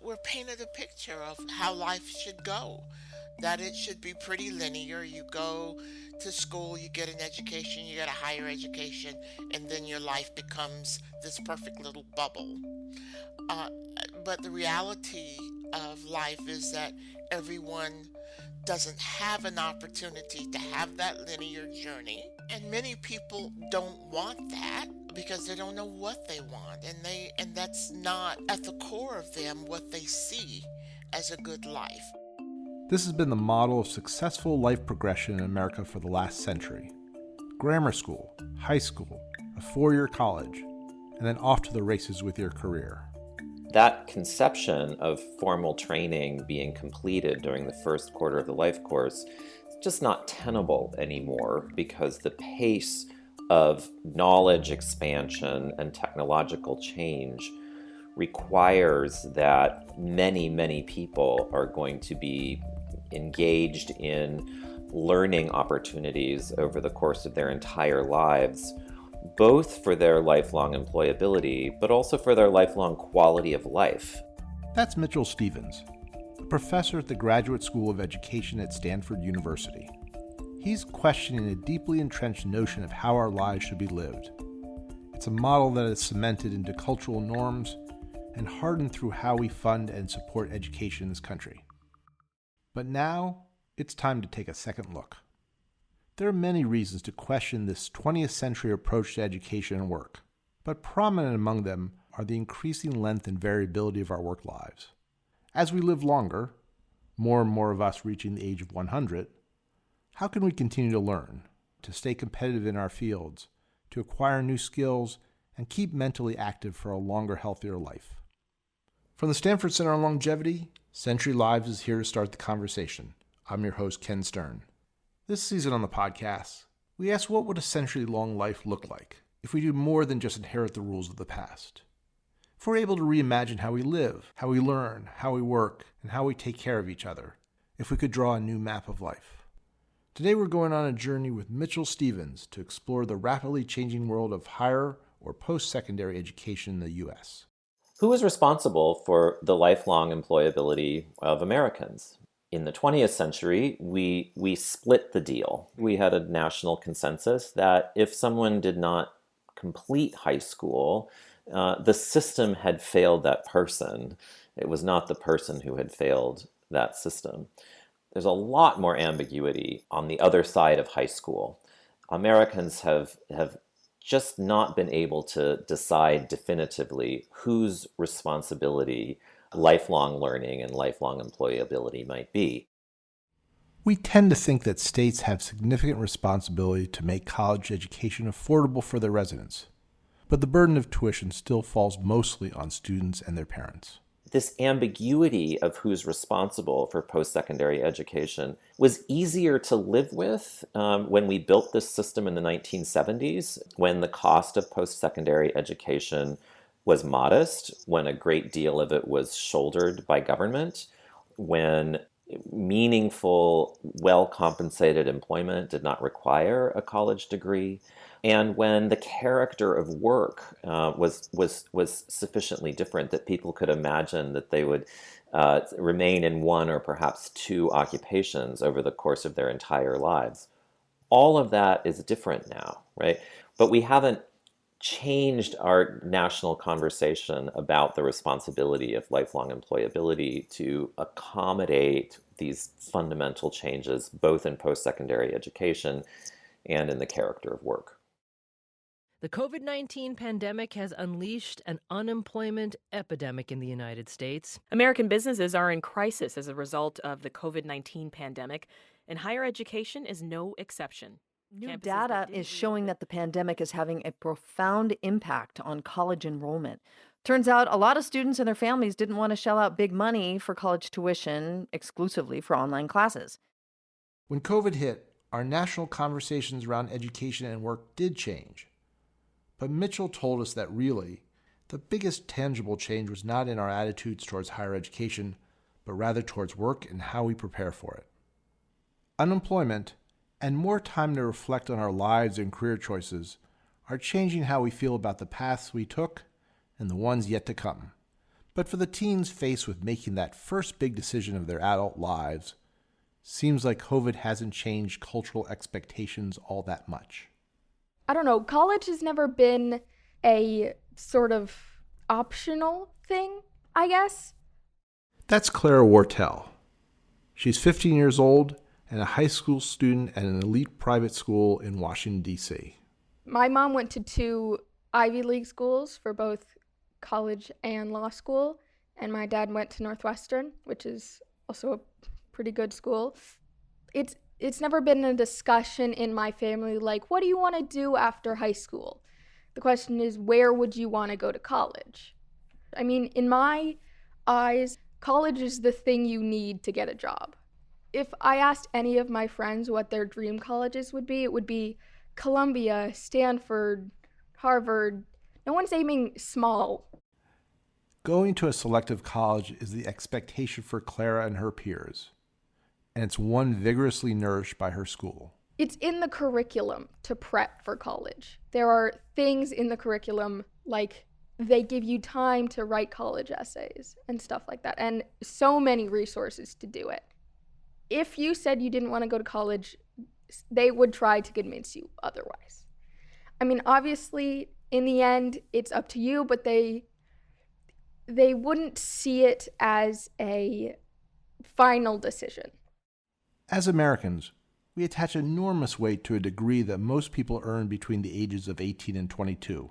we're painted a picture of how life should go, that it should be pretty linear. You go to school, you get an education, you get a higher education, and then your life becomes this perfect little bubble. Uh, but the reality of life is that everyone doesn't have an opportunity to have that linear journey, and many people don't want that because they don't know what they want, and that's not at the core of them what they see as a good life. This has been the model of successful life progression in America for the last century. Grammar school, high school, a 4-year college, and then off to the races with your career. That conception of formal training being completed during the first quarter of the life course is just not tenable anymore, because the pace of knowledge expansion and technological change requires that many, many people are going to be engaged in learning opportunities over the course of their entire lives, both for their lifelong employability, but also for their lifelong quality of life. That's Mitchell Stevens, a professor at the Graduate School of Education at Stanford University. He's questioning a deeply entrenched notion of how our lives should be lived. It's a model that is cemented into cultural norms and hardened through how we fund and support education in this country. But now, it's time to take a second look. There are many reasons to question this 20th century approach to education and work, but prominent among them are the increasing length and variability of our work lives. As we live longer, more and more of us reaching the age of 100, how can we continue to learn, to stay competitive in our fields, to acquire new skills, and keep mentally active for a longer, healthier life? From the Stanford Center on Longevity, Century Lives is here to start the conversation. I'm your host, Ken Stern. This season on the podcast, we ask, what would a century-long life look like if we do more than just inherit the rules of the past? If we're able to reimagine how we live, how we learn, how we work, and how we take care of each other, if we could draw a new map of life. Today we're going on a journey with Mitchell Stevens to explore the rapidly changing world of higher or post-secondary education in the U.S. Who is responsible for the lifelong employability of Americans? In the 20th century, we split the deal. We had a national consensus that if someone did not complete high school, the system had failed that person. It was not the person who had failed that system. There's a lot more ambiguity on the other side of high school. Americans have just not been able to decide definitively whose responsibility lifelong learning and lifelong employability might be. We tend to think that states have significant responsibility to make college education affordable for their residents, but the burden of tuition still falls mostly on students and their parents. This ambiguity of who's responsible for post-secondary education was easier to live with when we built this system in the 1970s, when the cost of post-secondary education was modest, when a great deal of it was shouldered by government, when meaningful, well-compensated employment did not require a college degree, and when the character of work was sufficiently different that people could imagine that they would remain in one or perhaps two occupations over the course of their entire lives. All of that is different now, right? But we haven't changed our national conversation about the responsibility of lifelong employability to accommodate these fundamental changes, both in post-secondary education and in the character of work. The COVID-19 pandemic has unleashed an unemployment epidemic in the United States. American businesses are in crisis as a result of the COVID-19 pandemic, and higher education is no exception. New data is showing that the pandemic is having a profound impact on college enrollment. Turns out a lot of students and their families didn't want to shell out big money for college tuition exclusively for online classes. When COVID hit, our national conversations around education and work did change. But Mitchell told us that really, the biggest tangible change was not in our attitudes towards higher education, but rather towards work and how we prepare for it. Unemployment, and more time to reflect on our lives and career choices, are changing how we feel about the paths we took and the ones yet to come. But for the teens faced with making that first big decision of their adult lives, seems like COVID hasn't changed cultural expectations all that much. I don't know, college has never been a sort of optional thing, I guess. That's Clara Wartell. She's 15 years old and a high school student at an elite private school in Washington, D.C. My mom went to 2 Ivy League schools for both college and law school, and my dad went to Northwestern, which is also a pretty good school. It's never been a discussion in my family like, what do you want to do after high school? The question is, where would you want to go to college? I mean, in my eyes, college is the thing you need to get a job. If I asked any of my friends what their dream colleges would be, it would be Columbia, Stanford, Harvard. No one's aiming small. Going to a selective college is the expectation for Clara and her peers, and it's one vigorously nourished by her school. It's in the curriculum to prep for college. There are things in the curriculum like they give you time to write college essays and stuff like that, and so many resources to do it. If you said you didn't want to go to college, they would try to convince you otherwise. I mean, obviously, in the end, it's up to you, but they wouldn't see it as a final decision. As Americans, we attach enormous weight to a degree that most people earn between the ages of 18 and 22.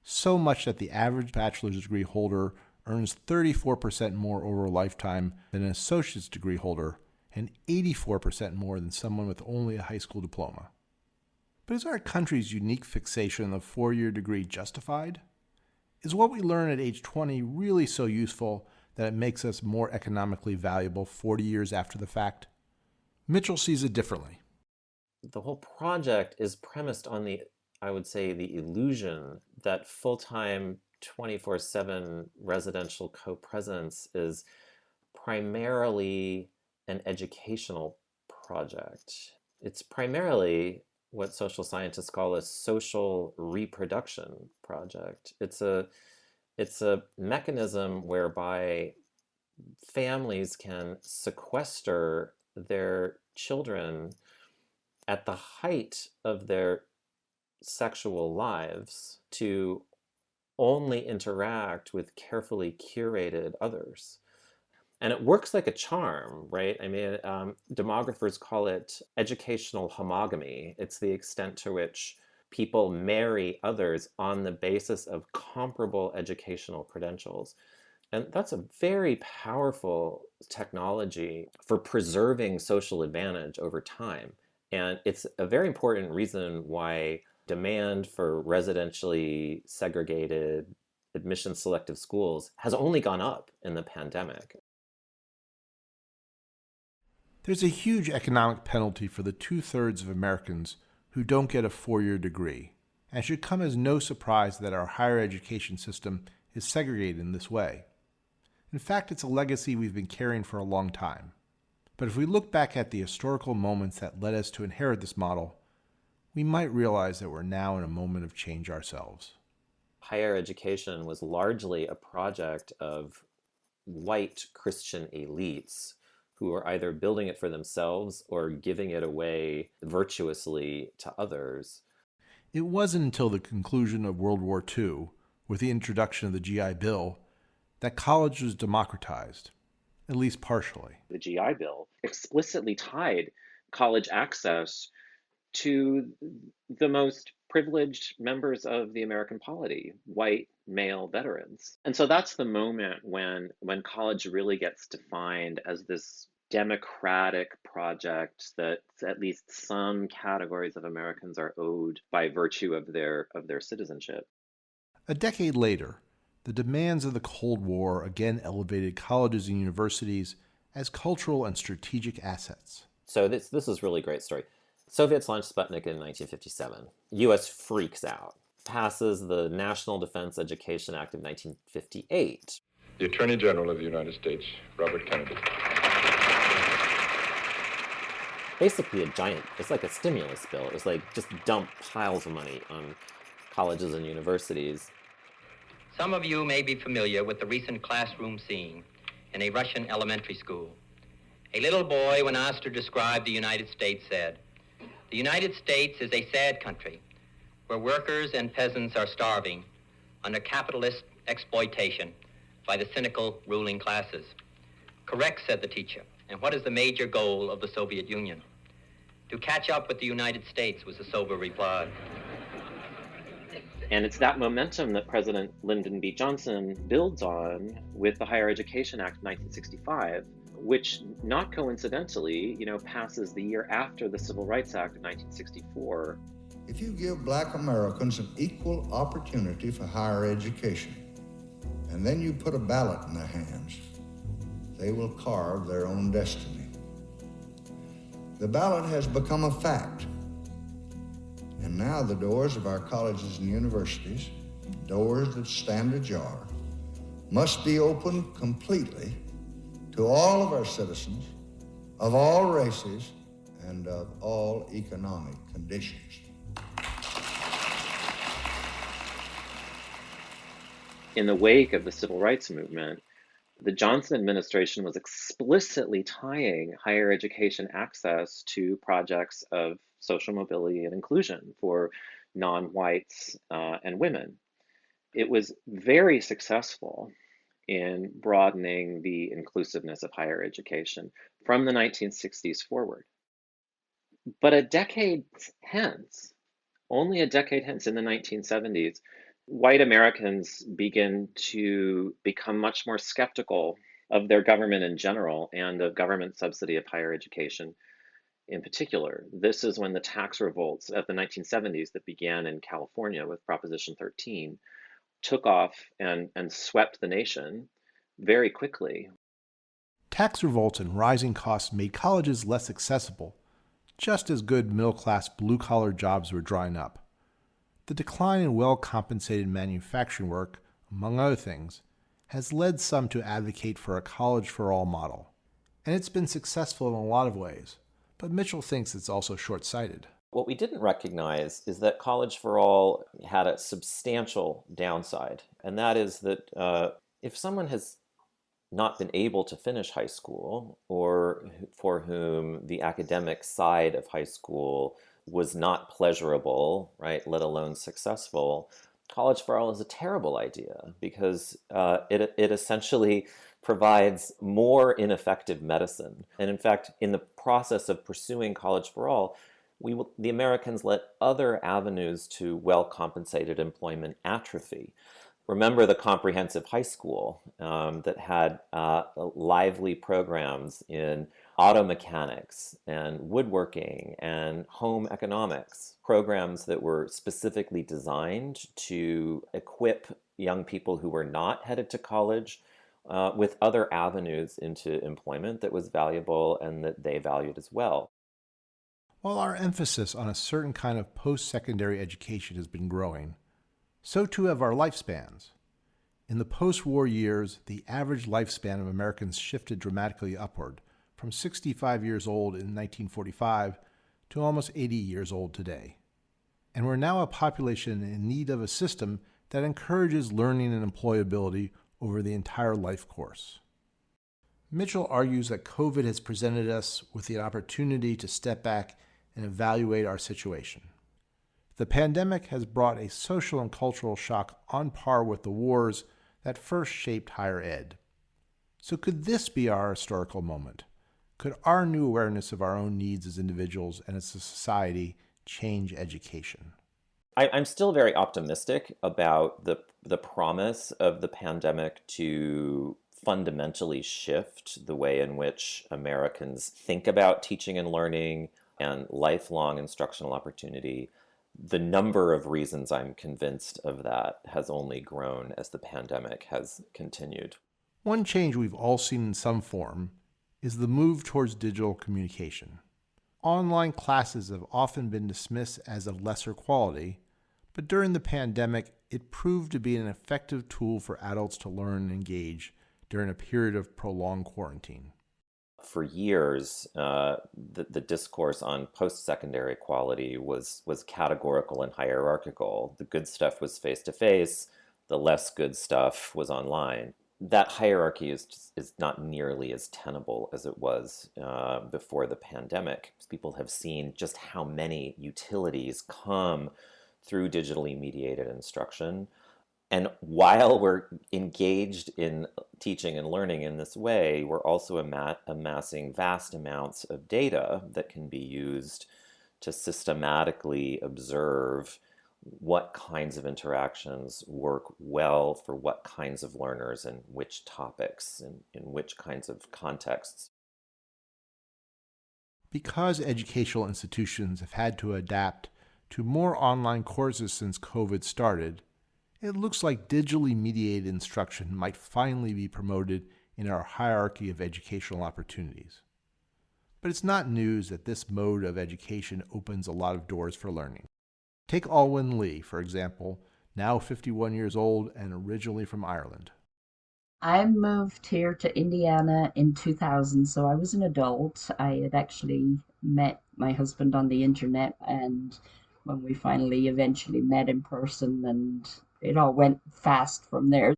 So much that the average bachelor's degree holder earns 34% more over a lifetime than an associate's degree holder, and 84% more than someone with only a high school diploma. But is our country's unique fixation on the 4-year degree justified? Is what we learn at age 20 really so useful that it makes us more economically valuable 40 years after the fact? Mitchell sees it differently. The whole project is premised on the illusion that full-time 24/7 residential co-presence is primarily an educational project. It's primarily what social scientists call a social reproduction project. It's a mechanism whereby families can sequester their children at the height of their sexual lives to only interact with carefully curated others. And it works like a charm, right? I mean, demographers call it educational homogamy. It's the extent to which people marry others on the basis of comparable educational credentials. And that's a very powerful technology for preserving social advantage over time. And it's a very important reason why demand for residentially segregated, admission selective schools has only gone up in the pandemic. There's a huge economic penalty for the 2/3 of Americans who don't get a 4-year degree, and it should come as no surprise that our higher education system is segregated in this way. In fact, it's a legacy we've been carrying for a long time. But if we look back at the historical moments that led us to inherit this model, we might realize that we're now in a moment of change ourselves. Higher education was largely a project of white Christian elites who were either building it for themselves or giving it away virtuously to others. It wasn't until the conclusion of World War II, with the introduction of the GI Bill, that college was democratized, at least partially. The GI Bill explicitly tied college access to the most privileged members of the American polity, white male veterans. And so that's the moment when college really gets defined as this democratic project that at least some categories of Americans are owed by virtue of their citizenship. A decade later, the demands of the Cold War again elevated colleges and universities as cultural and strategic assets. So this is a really great story. Soviets launched Sputnik in 1957. U.S. freaks out, passes the National Defense Education Act of 1958. The Attorney General of the United States, Robert Kennedy. Basically it's like a stimulus bill. It was like just dump piles of money on colleges and universities. Some of you may be familiar with the recent classroom scene in a Russian elementary school. A little boy, when asked to describe the United States, said, "The United States is a sad country where workers and peasants are starving under capitalist exploitation by the cynical ruling classes." "Correct," said the teacher. "And what is the major goal of the Soviet Union?" "To catch up with the United States," was the sober reply. And it's that momentum that President Lyndon B. Johnson builds on with the Higher Education Act of 1965, which not coincidentally, passes the year after the Civil Rights Act of 1964. If you give Black Americans an equal opportunity for higher education, and then you put a ballot in their hands, they will carve their own destiny. The ballot has become a fact. And now the doors of our colleges and universities, doors that stand ajar, must be opened completely to all of our citizens, of all races, and of all economic conditions. In the wake of the Civil Rights Movement, the Johnson administration was explicitly tying higher education access to projects of social mobility and inclusion for non-whites and women. It was very successful in broadening the inclusiveness of higher education from the 1960s forward. But a decade hence, only a decade hence, in the 1970s, white Americans begin to become much more skeptical of their government in general and of government subsidy of higher education in particular. This is when the tax revolts of the 1970s that began in California with Proposition 13 took off and swept the nation very quickly. Tax revolts and rising costs made colleges less accessible, just as good middle-class blue-collar jobs were drying up. The decline in well-compensated manufacturing work, among other things, has led some to advocate for a college-for-all model. And it's been successful in a lot of ways, but Mitchell thinks it's also short-sighted. What we didn't recognize is that College for All had a substantial downside, and that is that if someone has not been able to finish high school, or for whom the academic side of high school was not pleasurable, right, let alone successful, College for All is a terrible idea because it essentially provides more ineffective medicine. And in fact, in the process of pursuing College for All, the Americans let other avenues to well-compensated employment atrophy. Remember the comprehensive high school that had lively programs in auto mechanics and woodworking and home economics, programs that were specifically designed to equip young people who were not headed to college with other avenues into employment that was valuable and that they valued as well. While our emphasis on a certain kind of post-secondary education has been growing, so too have our lifespans. In the post-war years, the average lifespan of Americans shifted dramatically upward, from 65 years old in 1945 to almost 80 years old today. And we're now a population in need of a system that encourages learning and employability over the entire life course. Mitchell argues that COVID has presented us with the opportunity to step back and evaluate our situation. The pandemic has brought a social and cultural shock on par with the wars that first shaped higher ed. So could this be our historical moment? Could our new awareness of our own needs as individuals and as a society change education? I'm still very optimistic about the promise of the pandemic to fundamentally shift the way in which Americans think about teaching and learning and lifelong instructional opportunity. The number of reasons I'm convinced of that has only grown as the pandemic has continued. One change we've all seen in some form is the move towards digital communication. Online classes have often been dismissed as of lesser quality, but during the pandemic, it proved to be an effective tool for adults to learn and engage during a period of prolonged quarantine. For years, the discourse on post-secondary quality was categorical and hierarchical. The good stuff was face-to-face, the less good stuff was online. That hierarchy is not nearly as tenable as it was before the pandemic. People have seen just how many utilities come through digitally mediated instruction. And while we're engaged in teaching and learning in this way, we're also amassing vast amounts of data that can be used to systematically observe what kinds of interactions work well for what kinds of learners and which topics and in which kinds of contexts. Because educational institutions have had to adapt to more online courses since COVID started, it looks like digitally mediated instruction might finally be promoted in our hierarchy of educational opportunities. But it's not news that this mode of education opens a lot of doors for learning. Take Alwyn Lee, for example, now 51 years old and originally from Ireland. I moved here to Indiana in 2000, so I was an adult. I had actually met my husband on the internet, and when we finally eventually met in person, and it all went fast from there.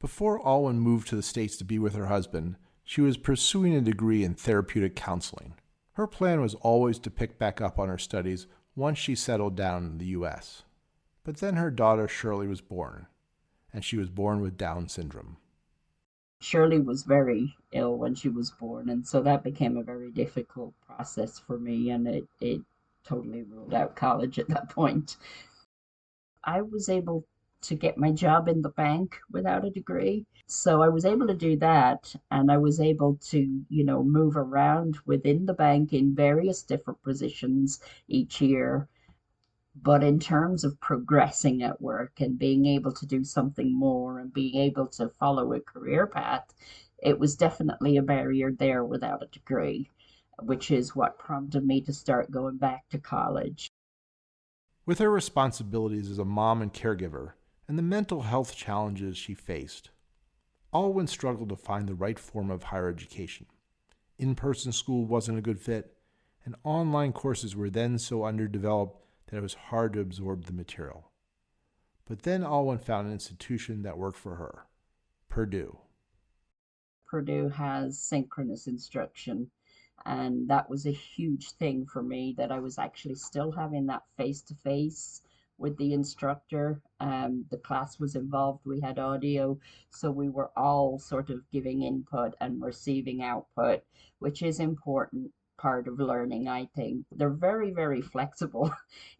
Before Alwyn moved to the States to be with her husband, she was pursuing a degree in therapeutic counseling. Her plan was always to pick back up on her studies once she settled down in the U.S. But then her daughter Shirley was born, and she was born with Down syndrome. Shirley was very ill when she was born, and so that became a very difficult process for me, and it totally ruled out college at that point. I was able to get my job in the bank without a degree, so I was able to do that, and I was able to, move around within the bank in various different positions each year. But in terms of progressing at work and being able to do something more and being able to follow a career path, it was definitely a barrier there without a degree, which is what prompted me to start going back to college. With her responsibilities as a mom and caregiver and the mental health challenges she faced, Alwyn struggled to find the right form of higher education. In-person school wasn't a good fit, and online courses were then so underdeveloped that it was hard to absorb the material. But then Alwyn found an institution that worked for her, Purdue. Purdue has synchronous instruction, and that was a huge thing for me, that I was actually still having that face-to-face with the instructor. The class was involved, we had audio, so we were all sort of giving input and receiving output, which is important part of learning, I think. They're very, very flexible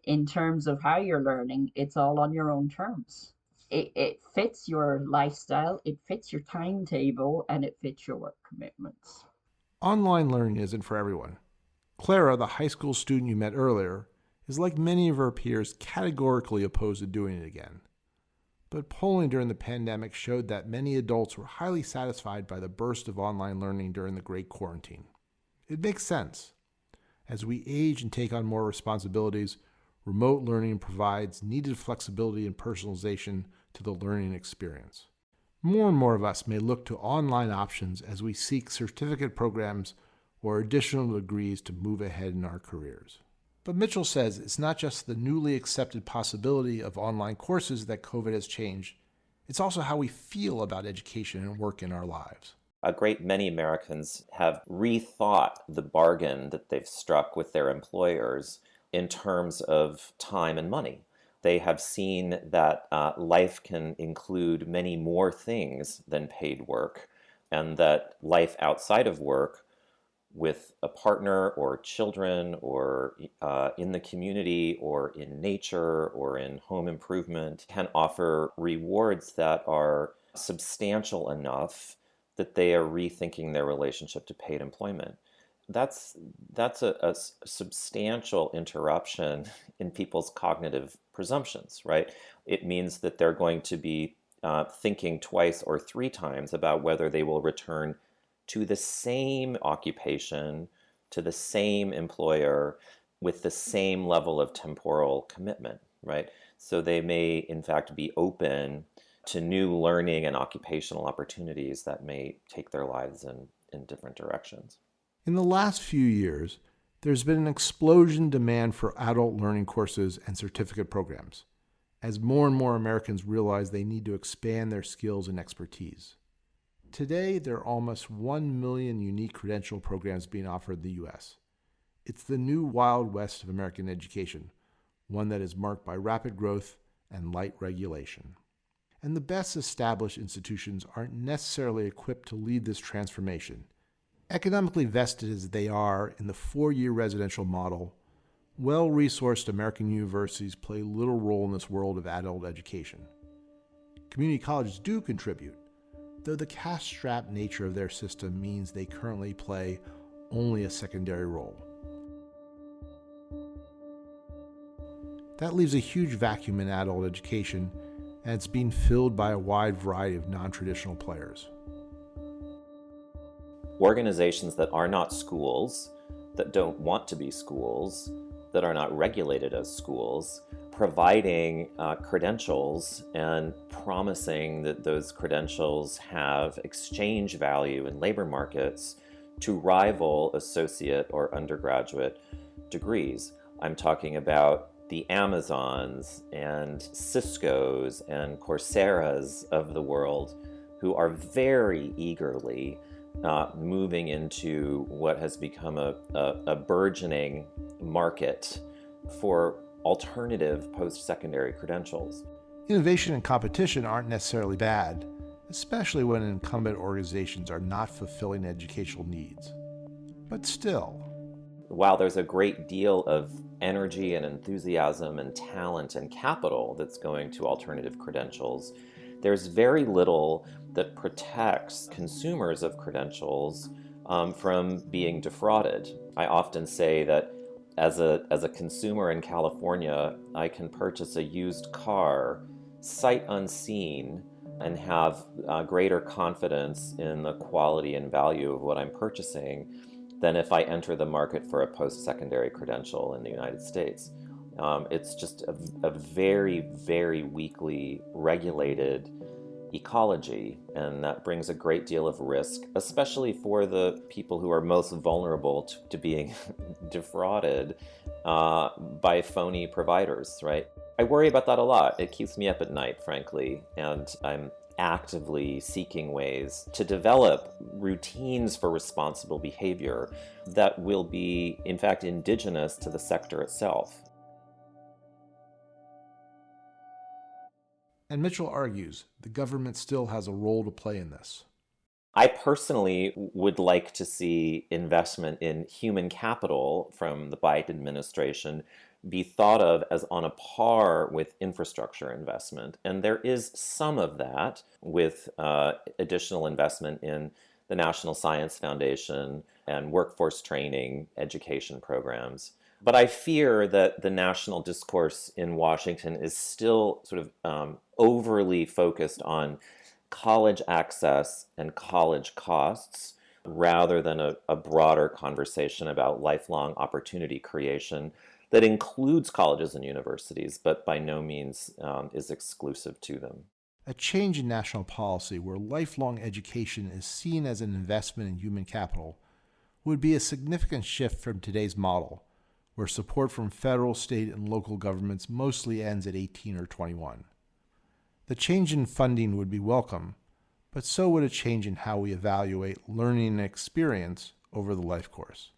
in terms of how you're learning. It's all on your own terms. It fits your lifestyle, it fits your timetable, and it fits your work commitments. Online learning isn't for everyone. Clara, the high school student you met earlier, is like many of her peers categorically opposed to doing it again. But polling during the pandemic showed that many adults were highly satisfied by the burst of online learning during the Great Quarantine. It makes sense. As we age and take on more responsibilities, remote learning provides needed flexibility and personalization to the learning experience. More and more of us may look to online options as we seek certificate programs or additional degrees to move ahead in our careers. But Mitchell says it's not just the newly accepted possibility of online courses that COVID has changed, it's also how we feel about education and work in our lives. A great many Americans have rethought the bargain that they've struck with their employers in terms of time and money. They have seen that life can include many more things than paid work, and that life outside of work with a partner or children or in the community or in nature or in home improvement can offer rewards that are substantial enough that they are rethinking their relationship to paid employment. That's a substantial interruption in people's cognitive presumptions, right? It means that they're going to be thinking twice or three times about whether they will return to the same occupation, to the same employer, with the same level of temporal commitment, right? So they may, in fact, be open to new learning and occupational opportunities that may take their lives in different directions. In the last few years, there's been an explosion in demand for adult learning courses and certificate programs. as more and more Americans realize they need to expand their skills and expertise. Today, there are almost 1 million unique credential programs being offered in the U.S. It's the new Wild West of American education, one that is marked by rapid growth and light regulation. And the best established institutions aren't necessarily equipped to lead this transformation. Economically vested as they are in the 4-year residential model, well-resourced American universities play little role in this world of adult education. Community colleges do contribute, though the cash-strapped nature of their system means they currently play only a secondary role. That leaves a huge vacuum in adult education, and it's being filled by a wide variety of non-traditional players. Organizations that are not schools, that don't want to be schools, that are not regulated as schools, providing credentials and promising that those credentials have exchange value in labor markets to rival associate or undergraduate degrees. I'm talking about the Amazons and Cisco's and Coursera's of the world, who are very eagerly moving into what has become a burgeoning market for alternative post-secondary credentials. Innovation and competition aren't necessarily bad, especially when incumbent organizations are not fulfilling educational needs. But still, while there's a great deal of energy and enthusiasm and talent and capital that's going to alternative credentials, there's very little that protects consumers of credentials from being defrauded. I often say that as a consumer in California, I can purchase a used car sight unseen and have greater confidence in the quality and value of what I'm purchasing than if I enter the market for a post-secondary credential in the United States. It's just a very, very weakly regulated ecology, and that brings a great deal of risk, especially for the people who are most vulnerable to being defrauded by phony providers, right? I worry about that a lot. It keeps me up at night, frankly, and I'm actively seeking ways to develop routines for responsible behavior that will be, in fact, indigenous to the sector itself. and Mitchell argues the government still has a role to play in this. I personally would like to see investment in human capital from the Biden administration be thought of as on a par with infrastructure investment. And there is some of that with additional investment in the National Science Foundation and workforce training education programs. But I fear that the national discourse in Washington is still sort of overly focused on college access and college costs rather than a broader conversation about lifelong opportunity creation that includes colleges and universities, but by no means is exclusive to them. A change in national policy where lifelong education is seen as an investment in human capital would be a significant shift from today's model, where support from federal, state, and local governments mostly ends at 18 or 21. The change in funding would be welcome, but so would a change in how we evaluate learning and experience over the life course.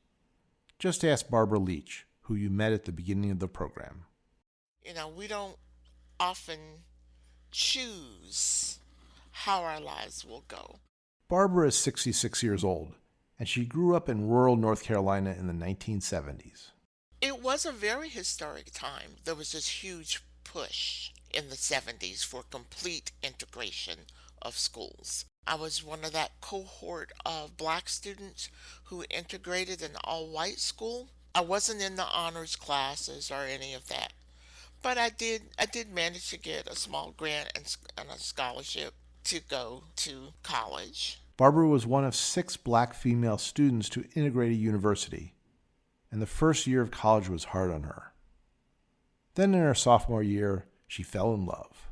Just ask Barbara Leach, who you met at the beginning of the program. You know, we don't often choose how our lives will go. Barbara is 66 years old, and she grew up in rural North Carolina in the 1970s. It was a very historic time. There was this huge push in the 70s for complete integration of schools. I was one of that cohort of black students who integrated in all-white school. I wasn't in the honors classes or any of that, but I did manage to get a small grant and a scholarship to go to college. Barbara was one of 6 black female students to integrate a university, and the first year of college was hard on her. Then in her sophomore year, she fell in love.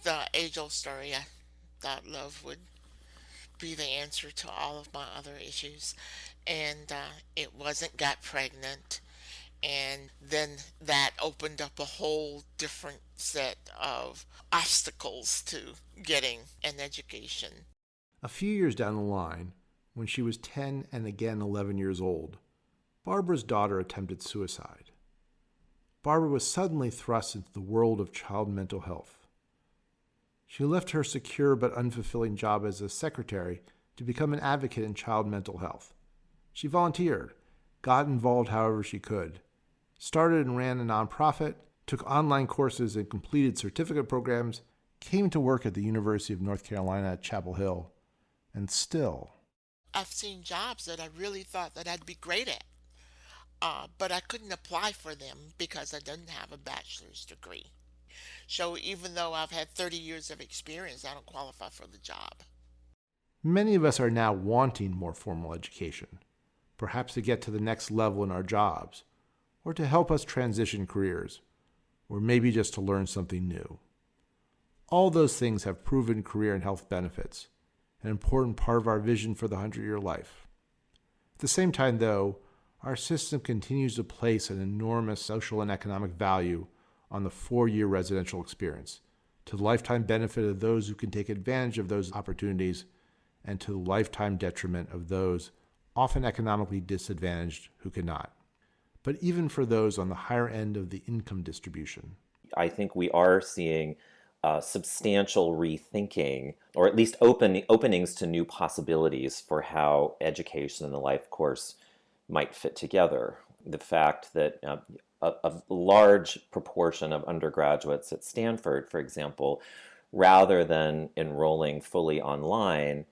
The age-old story, I thought love would be the answer to all of my other issues, and it wasn't. Got pregnant, And then that opened up a whole different set of obstacles to getting an education. A few years down the line, when she was 10 and again 11 years old, Barbara's daughter attempted suicide. Barbara was suddenly thrust into the world of child mental health. She left her secure but unfulfilling job as a secretary to become an advocate in child mental health. She volunteered, got involved however she could, started and ran a nonprofit, took online courses and completed certificate programs, came to work at the University of North Carolina at Chapel Hill, and still. I've seen jobs that I really thought that I'd be great at, but I couldn't apply for them because I didn't have a bachelor's degree. So even though I've had 30 years of experience, I don't qualify for the job. Many of us are now wanting more formal education, perhaps to get to the next level in our jobs, or to help us transition careers, or maybe just to learn something new. All those things have proven career and health benefits, an important part of our vision for the 100-year life. At the same time, though, our system continues to place an enormous social and economic value on the 4-year residential experience, to the lifetime benefit of those who can take advantage of those opportunities, and to the lifetime detriment of those often economically disadvantaged who cannot. But even for those on the higher end of the income distribution. I think we are seeing substantial rethinking, or at least openings to new possibilities for how education and the life course might fit together. The fact that a large proportion of undergraduates at Stanford, for example, rather than enrolling fully online,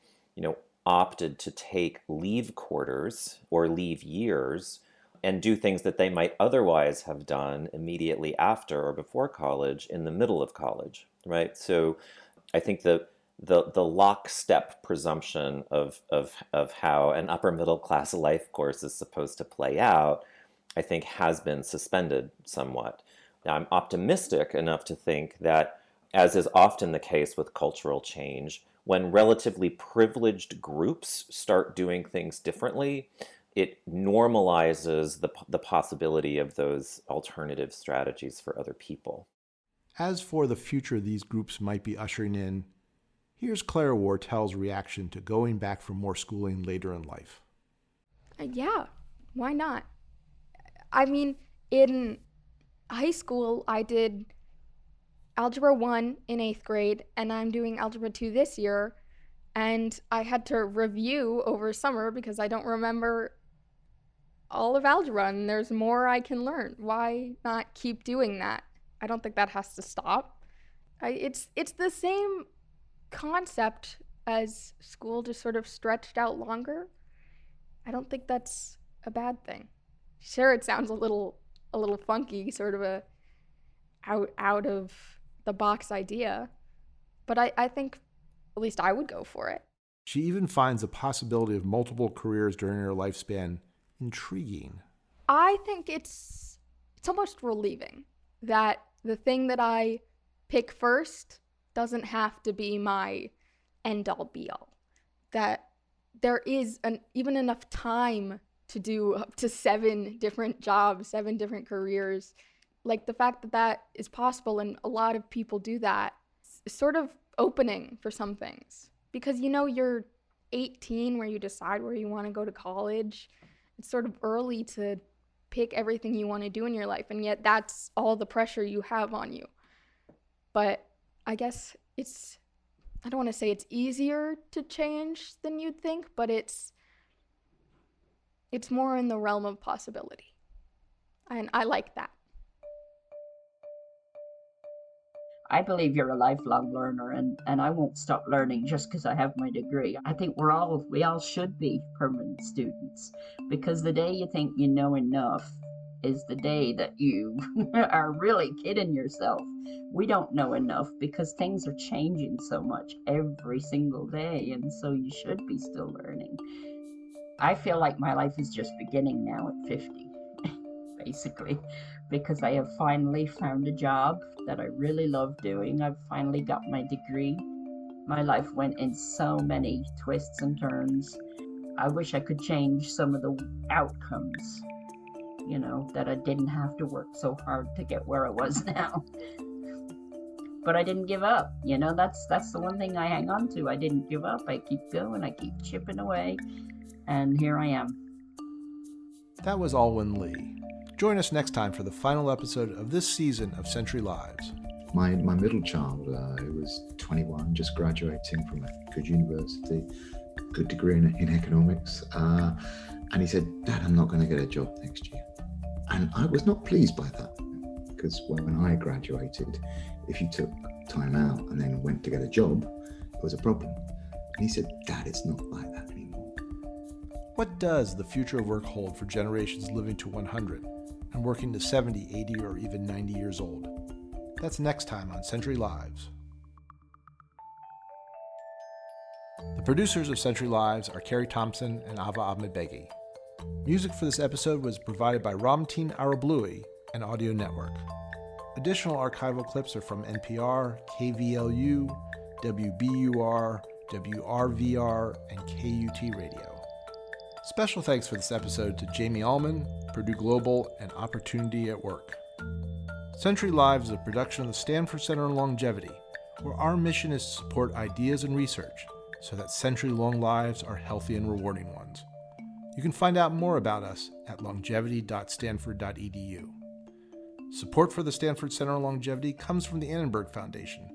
opted to take leave quarters or leave years and do things that they might otherwise have done immediately after or before college in the middle of college, right? So I think the lockstep presumption of how an upper middle class life course is supposed to play out, I think has been suspended somewhat. Now, I'm optimistic enough to think that, as is often the case with cultural change, when relatively privileged groups start doing things differently, it normalizes the possibility of those alternative strategies for other people. As for the future these groups might be ushering in, here's Clara Wartell's reaction to going back for more schooling later in life. Yeah, why not? I mean, in high school, I did Algebra 1 in 8th grade, and I'm doing Algebra 2 this year, and I had to review over summer because I don't remember all of algebra, and there's more I can learn. Why not keep doing that? I don't think that has to stop. It's the same concept as school, just sort of stretched out longer. I don't think that's a bad thing. Sure, it sounds a little funky, sort of a out of the box idea, but I think at least I would go for it. She even finds the possibility of multiple careers during her lifespan intriguing. I think it's almost relieving that the thing that I pick first doesn't have to be my end-all be-all. That there is even enough time to do up to 7 different jobs, 7 different careers. Like, the fact that that is possible and a lot of people do that is sort of opening for some things. Because, you're 18 where you decide where you want to go to college. It's sort of early to pick everything you want to do in your life, and yet that's all the pressure you have on you. But I guess I don't want to say it's easier to change than you'd think, but it's more in the realm of possibility. And I like that. I believe you're a lifelong learner, and I won't stop learning just because I have my degree. I think we all should be permanent students, because the day you think you know enough is the day that you are really kidding yourself. We don't know enough because things are changing so much every single day, and so you should be still learning. I feel like my life is just beginning now at 50, basically, because I have finally found a job that I really love doing. I've finally got my degree. My life went in so many twists and turns. I wish I could change some of the outcomes, that I didn't have to work so hard to get where I was now. But I didn't give up. That's the one thing I hang on to. I didn't give up. I keep going. I keep chipping away. And here I am. That was Alwyn Lee. Join us next time for the final episode of this season of Century Lives. My middle child, who was 21, just graduating from a good university, good degree in economics, and he said, "Dad, I'm not going to get a job next year." And I was not pleased by that, because when I graduated, if you took time out and then went to get a job, it was a problem. And he said, "Dad, it's not like that anymore." What does the future of work hold for generations living to 100 and working to 70, 80, or even 90 years old? That's next time on Century Lives. The producers of Century Lives are Carrie Thompson and Ava Ahmed-Beghi. Music for this episode was provided by Ramtin Arablouei and Audio Network. Additional archival clips are from NPR, KVLU, WBUR, WRVR, and KUT Radio. Special thanks for this episode to Jamie Allman, Purdue Global, and Opportunity at Work. Century Lives is a production of the Stanford Center on Longevity, where our mission is to support ideas and research so that century-long lives are healthy and rewarding ones. You can find out more about us at longevity.stanford.edu. Support for the Stanford Center on Longevity comes from the Annenberg Foundation,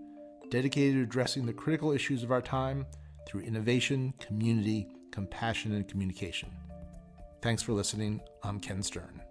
dedicated to addressing the critical issues of our time through innovation, community, compassion, and communication. Thanks for listening. I'm Ken Stern.